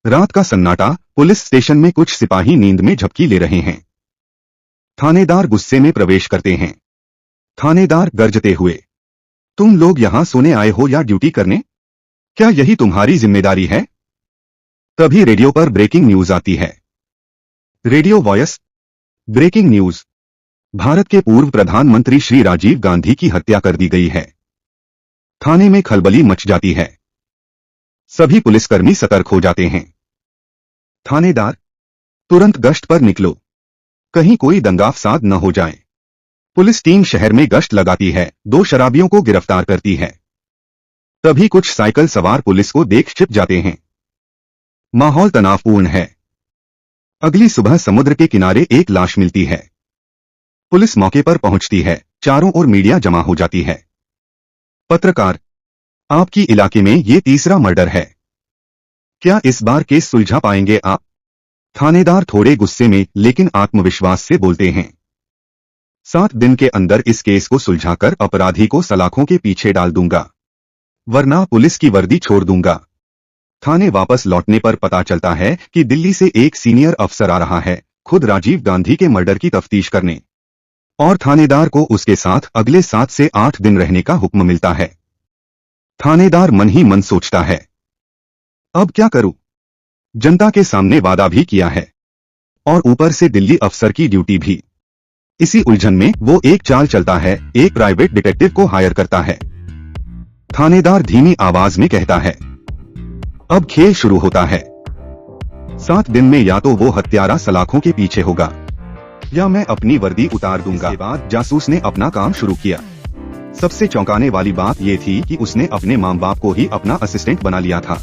रात का सन्नाटा, पुलिस स्टेशन में कुछ सिपाही नींद में झपकी ले रहे हैं। थानेदार गुस्से में प्रवेश करते हैं। थानेदार गरजते हुए, तुम लोग यहां सोने आए हो या ड्यूटी करने? क्या यही तुम्हारी जिम्मेदारी है? तभी रेडियो पर ब्रेकिंग न्यूज आती है। Radio voice. Breaking news. भारत के पूर्व प्रधानमंत्री श्री राजीव गांधी की हत्या कर दी गई है। थाने में खलबली मच जाती है। सभी पुलिसकर्मी सतर्क हो जाते हैं। थानेदार, तुरंत गश्त पर निकलो, कहीं कोई दंगा फसाद न हो जाए। पुलिस टीम शहर में गश्त लगाती है, 2 शराबियों को गिरफ्तार करती है। तभी कुछ साइकिल सवार पुलिस को देख छिप जाते हैं। माहौल तनावपूर्ण है। अगली सुबह समुद्र के किनारे एक लाश मिलती है। पुलिस मौके पर पहुंचती है, चारों ओर मीडिया जमा हो जाती है। पत्रकार, आपकी इलाके में ये तीसरा मर्डर है, क्या इस बार केस सुलझा पाएंगे आप? थानेदार थोड़े गुस्से में लेकिन आत्मविश्वास से बोलते हैं, 7 दिन के अंदर इस केस को सुलझाकर अपराधी को सलाखों के पीछे डाल दूंगा, वरना पुलिस की वर्दी छोड़ दूंगा। थाने वापस लौटने पर पता चलता है कि दिल्ली से एक सीनियर अफसर आ रहा है, खुद राजीव गांधी के मर्डर की तफ्तीश करने, और थानेदार को उसके साथ अगले 7 से 8 दिन रहने का हुक्म मिलता है। थानेदार मन ही मन सोचता है, अब क्या करूं? जनता के सामने वादा भी किया है और ऊपर से दिल्ली अफसर की ड्यूटी भी। इसी उलझन में वो एक चाल चलता है, एक प्राइवेट डिटेक्टिव को हायर करता है। थानेदार धीमी आवाज में कहता है, अब खेल शुरू होता है। 7 दिन में या तो वो हत्यारा सलाखों के पीछे होगा या मैं अपनी वर्दी उतार दूंगा। इसके बाद जासूस ने अपना काम शुरू किया। सबसे चौंकाने वाली बात ये थी कि उसने अपने माँ बाप को ही अपना असिस्टेंट बना लिया था।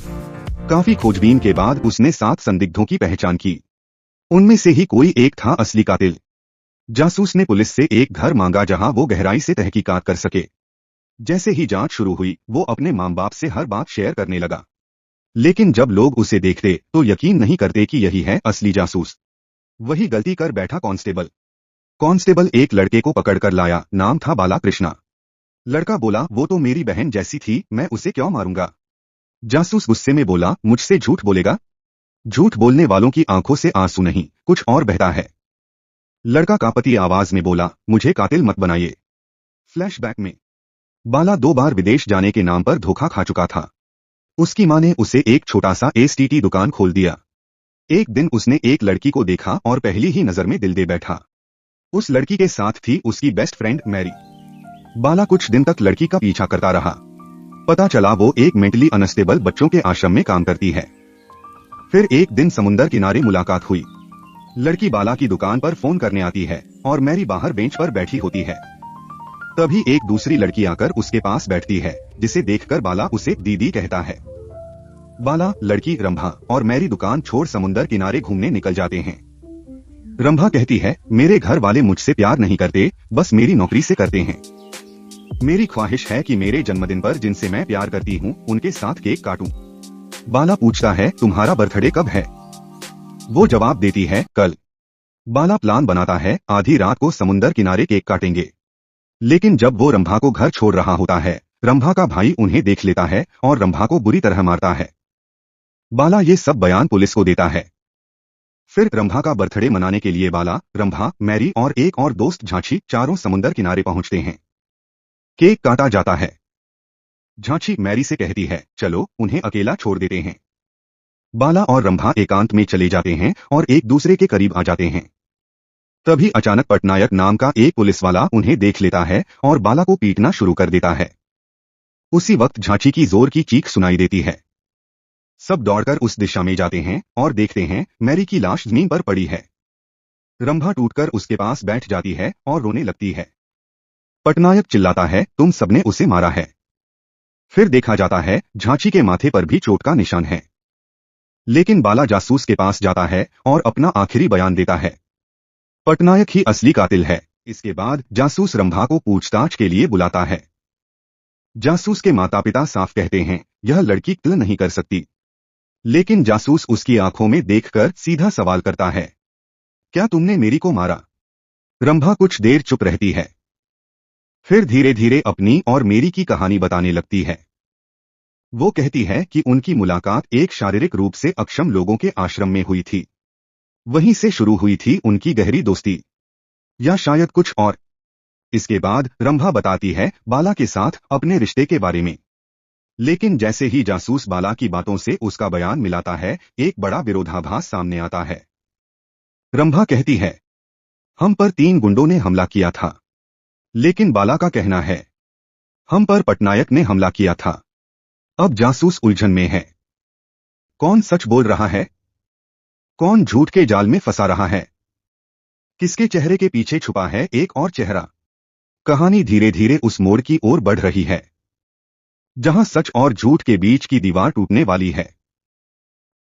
काफी खोजबीन के बाद उसने 7 संदिग्धों की पहचान की। उनमें से ही कोई एक था असली कातिल। जासूस ने पुलिस से एक घर मांगा जहां वो गहराई से तहकीकात कर सके। जैसे ही जांच शुरू हुई, वो अपने माँ बाप से हर बात शेयर करने लगा। लेकिन जब लोग उसे देखते तो यकीन नहीं करते कि यही है असली जासूस। वही गलती कर बैठा कांस्टेबल। कांस्टेबल एक लड़के को पकड़कर लाया, नाम था बाला कृष्णा। लड़का बोला, वो तो मेरी बहन जैसी थी, मैं उसे क्यों मारूंगा? जासूस गुस्से में बोला, मुझसे झूठ बोलेगा? झूठ बोलने वालों की आंखों से आंसू नहीं, कुछ और बहता है। लड़का कांपती आवाज में बोला, मुझे कातिल मत बनाइए। फ्लैशबैक में बाला 2 बार विदेश जाने के नाम पर धोखा खा चुका था। उसकी मां ने उसे एक छोटा सा एसटीटी दुकान खोल दिया। एक दिन उसने एक लड़की को देखा और पहली ही नजर में दिल दे बैठा। उस लड़की के साथ थी उसकी बेस्ट फ्रेंड मैरी। बाला कुछ दिन तक लड़की का पीछा करता रहा। पता चला वो एक मेंटली अनस्टेबल बच्चों के आश्रम में काम करती है। फिर एक दिन समुंदर किनारे मुलाकात हुई। लड़की बाला की दुकान पर फोन करने आती है और मैरी बाहर बेंच पर बैठी होती है। तभी एक दूसरी लड़की आकर उसके पास बैठती है, जिसे देखकर बाला उसे दीदी कहता है। बाला, लड़की रंभा और मैरी दुकान छोड़ समुंदर किनारे घूमने निकल जाते हैं। रंभा कहती है, मेरे घर वाले मुझसे प्यार नहीं करते, बस मेरी नौकरी से करते हैं। मेरी ख्वाहिश है कि मेरे जन्मदिन पर जिनसे मैं प्यार करती हूँ उनके साथ केक काटूं। बाला पूछता है, तुम्हारा बर्थडे कब है? वो जवाब देती है, कल। बाला प्लान बनाता है, आधी रात को समुंदर किनारे केक काटेंगे। लेकिन जब वो रंभा को घर छोड़ रहा होता है, रंभा का भाई उन्हें देख लेता है और रंभा को बुरी तरह मारता है। बाला ये सब बयान पुलिस को देता है। फिर रंभा का बर्थडे मनाने के लिए बाला, रंभा, मैरी और एक और दोस्त झांची चारों समुंदर किनारे पहुंचते हैं। केक काटा जाता है। झांची मैरी से कहती है, चलो उन्हें अकेला छोड़ देते हैं। बाला और रंभा एकांत में चले जाते हैं और एक दूसरे के करीब आ जाते हैं। तभी अचानक पटनायक नाम का एक पुलिस वाला उन्हें देख लेता है और बाला को पीटना शुरू कर देता है। उसी वक्त झांची की जोर की चीख सुनाई देती है। सब दौड़कर उस दिशा में जाते हैं और देखते हैं मैरी की लाश जमीन पर पड़ी है। रंभा टूटकर उसके पास बैठ जाती है और रोने लगती है। पटनायक चिल्लाता है, तुम सबने उसे मारा है। फिर देखा जाता है झांची के माथे पर भी चोट का निशान है। लेकिन बाला जासूस के पास जाता है और अपना आखिरी बयान देता है। पटनायक ही असली कातिल है। इसके बाद जासूस रंभा को पूछताछ के लिए बुलाता है। जासूस के माता पिता साफ कहते हैं, यह लड़की कत्ल नहीं कर सकती। लेकिन जासूस उसकी आंखों में देखकर सीधा सवाल करता है, क्या तुमने मेरी को मारा? रंभा कुछ देर चुप रहती है। फिर धीरे धीरे अपनी और मेरी की कहानी बताने लगती है। वो कहती है कि उनकी मुलाकात एक शारीरिक रूप से अक्षम लोगों के आश्रम में हुई थी। वहीं से शुरू हुई थी उनकी गहरी दोस्ती, या शायद कुछ और। इसके बाद रंभा बताती है बाला के साथ अपने रिश्ते के बारे में। लेकिन जैसे ही जासूस बाला की बातों से उसका बयान मिलाता है, एक बड़ा विरोधाभास सामने आता है। रंभा कहती है, हम पर 3 गुंडों ने हमला किया था, लेकिन बाला का कहना है हम पर पटनायक ने हमला किया था। अब जासूस उलझन में है। कौन सच बोल रहा है, कौन झूठ के जाल में फंसा रहा है, किसके चेहरे के पीछे छुपा है एक और चेहरा। कहानी धीरे धीरे उस मोड़ की ओर बढ़ रही है जहां सच और झूठ के बीच की दीवार टूटने वाली है।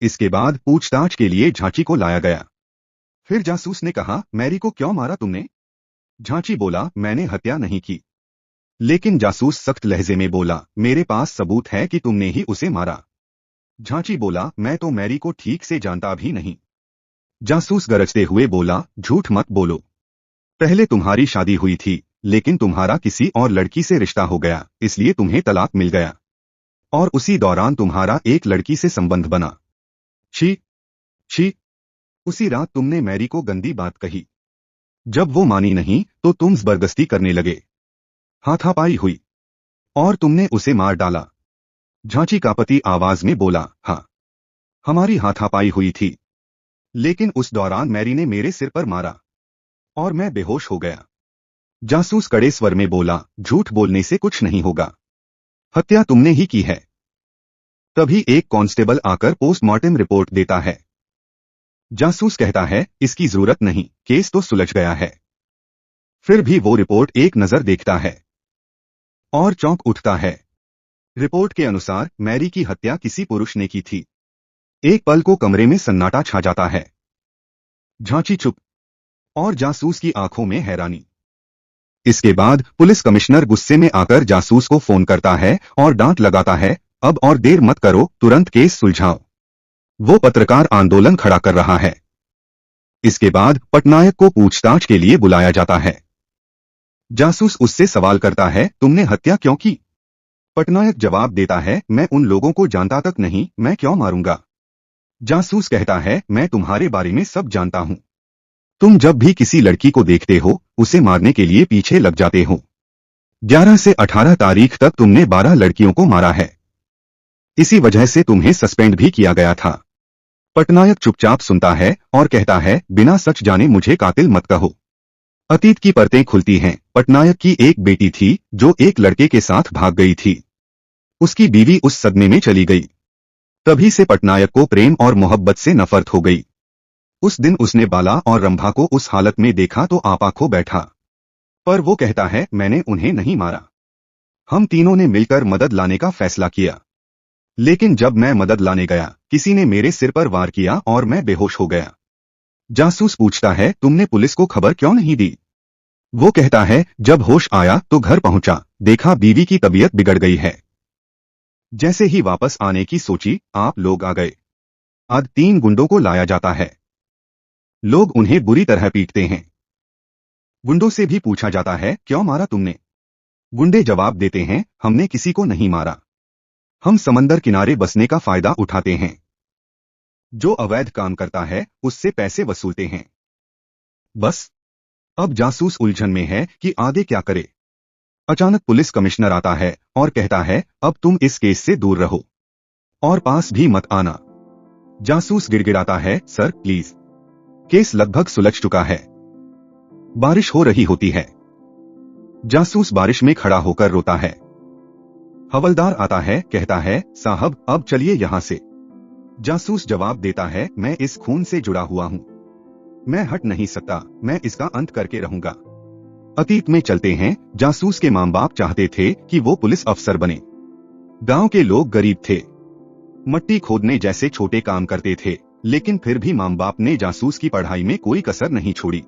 इसके बाद पूछताछ के लिए झांची को लाया गया। फिर जासूस ने कहा, मैरी को क्यों मारा तुमने? झांची बोला, मैंने हत्या नहीं की। लेकिन जासूस सख्त लहजे में बोला, मेरे पास सबूत है कि तुमने ही उसे मारा। झांची बोला, मैं तो मैरी को ठीक से जानता भी नहीं। जासूस गरजते हुए बोला, झूठ मत बोलो। पहले तुम्हारी शादी हुई थी, लेकिन तुम्हारा किसी और लड़की से रिश्ता हो गया, इसलिए तुम्हें तलाक मिल गया। और उसी दौरान तुम्हारा एक लड़की से संबंध बना। छी छी। उसी रात तुमने मैरी को गंदी बात कही। जब वो मानी नहीं तो तुम जबरदस्ती करने लगे। हाथापाई हुई और तुमने उसे मार डाला। झांची का पति आवाज में बोला, हाँ, हमारी हाथापाई हुई थी, लेकिन उस दौरान मैरी ने मेरे सिर पर मारा और मैं बेहोश हो गया। जासूस कड़े स्वर में बोला, झूठ बोलने से कुछ नहीं होगा, हत्या तुमने ही की है। तभी एक कांस्टेबल आकर पोस्टमार्टम रिपोर्ट देता है। जासूस कहता है, इसकी जरूरत नहीं, केस तो सुलझ गया है। फिर भी वो रिपोर्ट एक नजर देखता है और चौंक उठता है। रिपोर्ट के अनुसार मैरी की हत्या किसी पुरुष ने की थी। एक पल को कमरे में सन्नाटा छा जाता है। झांची चुप और जासूस की आंखों में हैरानी। इसके बाद पुलिस कमिश्नर गुस्से में आकर जासूस को फोन करता है और डांट लगाता है, अब और देर मत करो, तुरंत केस सुलझाओ। वो पत्रकार आंदोलन खड़ा कर रहा है। इसके बाद पटनायक को पूछताछ के लिए बुलाया जाता है। जासूस उससे सवाल करता है, तुमने हत्या क्यों की? पटनायक जवाब देता है, मैं उन लोगों को जानता तक नहीं, मैं क्यों मारूंगा? जासूस कहता है, मैं तुम्हारे बारे में सब जानता हूं। तुम जब भी किसी लड़की को देखते हो, उसे मारने के लिए पीछे लग जाते हो। 11 से 18 तारीख तक तुमने 12 लड़कियों को मारा है। इसी वजह से तुम्हें सस्पेंड भी किया गया था। पटनायक चुपचाप सुनता है और कहता है, बिना सच जाने मुझे कातिल मत कहो। अतीत की परतें खुलती हैं। पटनायक की एक बेटी थी जो एक लड़के के साथ भाग गई थी। उसकी बीवी उस सदमे में चली गई। तभी से पटनायक को प्रेम और मोहब्बत से नफरत हो गई। उस दिन उसने बाला और रंभा को उस हालत में देखा तो आपा खो बैठा। पर वो कहता है, मैंने उन्हें नहीं मारा। हम तीनों ने मिलकर मदद लाने का फैसला किया। लेकिन जब मैं मदद लाने गया, किसी ने मेरे सिर पर वार किया और मैं बेहोश हो गया। जासूस पूछता है, तुमने पुलिस को खबर क्यों नहीं दी? वो कहता है, जब होश आया तो घर पहुंचा, देखा बीवी की तबीयत बिगड़ गई है। जैसे ही वापस आने की सोची, आप लोग आ गए। आज 3 गुंडों को लाया जाता है। लोग उन्हें बुरी तरह पीटते हैं। गुंडों से भी पूछा जाता है, क्यों मारा तुमने? गुंडे जवाब देते हैं, हमने किसी को नहीं मारा, हम समंदर किनारे बसने का फायदा उठाते हैं। जो अवैध काम करता है उससे पैसे वसूलते हैं। बस। अब जासूस उलझन में है कि आगे क्या करे। अचानक पुलिस कमिश्नर आता है और कहता है, अब तुम इस केस से दूर रहो और पास भी मत आना। जासूस गिड़गिड़ाता है, सर प्लीज, केस लगभग सुलझ चुका है। बारिश हो रही होती है। जासूस बारिश में खड़ा होकर रोता है। हवलदार आता है, कहता है, साहब अब चलिए यहां से। जासूस जवाब देता है, मैं इस खून से जुड़ा हुआ हूं, मैं हट नहीं सकता, मैं इसका अंत करके रहूंगा। अतीत में चलते हैं। जासूस के माँ बाप चाहते थे कि वो पुलिस अफसर बने। गांव के लोग गरीब थे, मट्टी खोदने जैसे छोटे काम करते थे, लेकिन फिर भी माँ बाप ने जासूस की पढ़ाई में कोई कसर नहीं छोड़ी।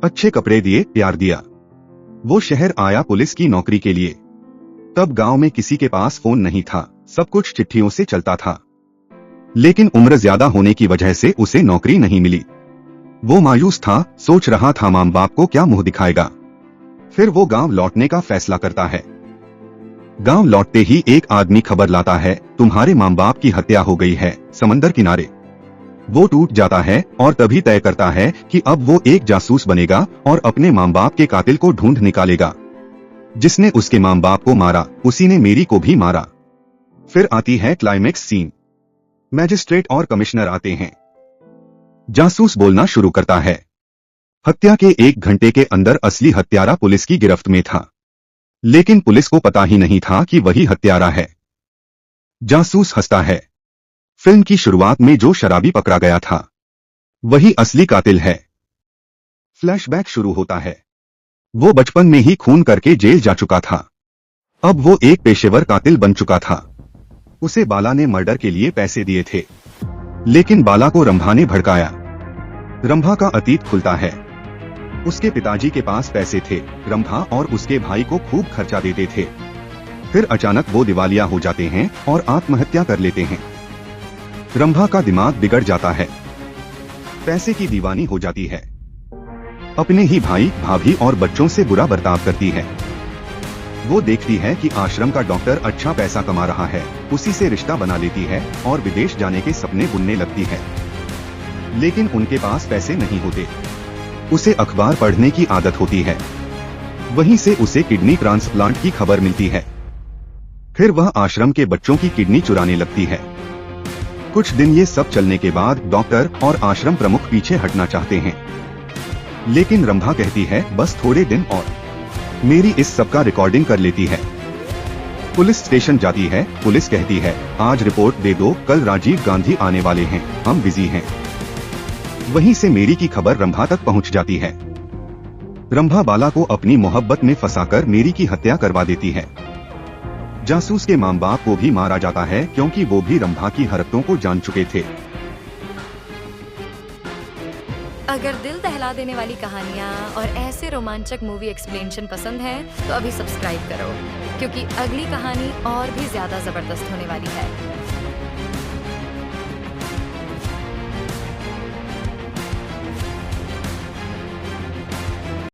अच्छे कपड़े दिए, प्यार दिया। वो शहर आया पुलिस की नौकरी के लिए। तब गांव में किसी के पास फोन नहीं था, सब कुछ चिट्ठियों से चलता था। लेकिन उम्र ज्यादा होने की वजह से उसे नौकरी नहीं मिली। वो मायूस था, सोच रहा था माँ बाप को क्या मुंह दिखाएगा। फिर वो गांव लौटने का फैसला करता है। गांव लौटते ही एक आदमी खबर लाता है, तुम्हारे माँ बाप की हत्या हो गई है समंदर किनारे। वो टूट जाता है और तभी तय करता है कि अब वो एक जासूस बनेगा और अपने माँ बाप के कातिल को ढूंढ निकालेगा। जिसने उसके माँ बाप को मारा उसी ने मेरी को भी मारा। फिर आती है क्लाइमेक्स सीन। मैजिस्ट्रेट और कमिश्नर आते हैं। जासूस बोलना शुरू करता है। हत्या के 1 घंटे के अंदर असली हत्यारा पुलिस की गिरफ्त में था, लेकिन पुलिस को पता ही नहीं था कि वही हत्यारा है। जासूस हंसता है। फिल्म की शुरुआत में जो शराबी पकड़ा गया था वही असली कातिल है। फ्लैशबैक शुरू होता है। वो बचपन में ही खून करके जेल जा चुका था। अब वो एक पेशेवर कातिल बन चुका था। उसे बाला ने मर्डर के लिए पैसे दिए थे, लेकिन बाला को रंभा ने भड़काया। रंभा का अतीत खुलता है। उसके पिताजी के पास पैसे थे, रंभा और उसके भाई को खूब खर्चा देते थे। फिर अचानक वो दिवालिया हो जाते हैं और आत्महत्या कर लेते हैं। रंभा का दिमाग बिगड़ जाता है, पैसे की दीवानी हो जाती है। अपने ही भाई, भाभी और बच्चों से बुरा बर्ताव करती है। वो देखती है कि आश्रम का डॉक्टर अच्छा पैसा कमा रहा है, उसी से रिश्ता बना लेती है और विदेश जाने के सपने बुनने लगती है। लेकिन उनके पास पैसे नहीं होते। उसे अखबार पढ़ने की आदत होती है। वहीं से उसे किडनी ट्रांसप्लांट की खबर मिलती है। फिर वह आश्रम के बच्चों की किडनी चुराने लगती है। कुछ दिन ये सब चलने के बाद डॉक्टर और आश्रम प्रमुख पीछे हटना चाहते हैं, लेकिन रंभा कहती है बस थोड़े दिन और। मेरी इस सब का रिकॉर्डिंग कर लेती है। पुलिस स्टेशन जाती है। पुलिस कहती है आज रिपोर्ट दे दो, कल राजीव गांधी आने वाले हैं, हम बिजी हैं। वहीं से मेरी की खबर रंभा तक पहुंच जाती है। रंभा बाला को अपनी मोहब्बत में फंसाकर मेरी की हत्या करवा देती है। जासूस के माँ बाप को भी मारा जाता है क्योंकि वो भी रंभा की हरकतों को जान चुके थे। अगर दिल दहला देने वाली कहानियाँ और ऐसे रोमांचक मूवी एक्सप्लेनेशन पसंद है तो अभी सब्सक्राइब करो, क्योंकि अगली कहानी और भी ज्यादा जबरदस्त होने वाली है।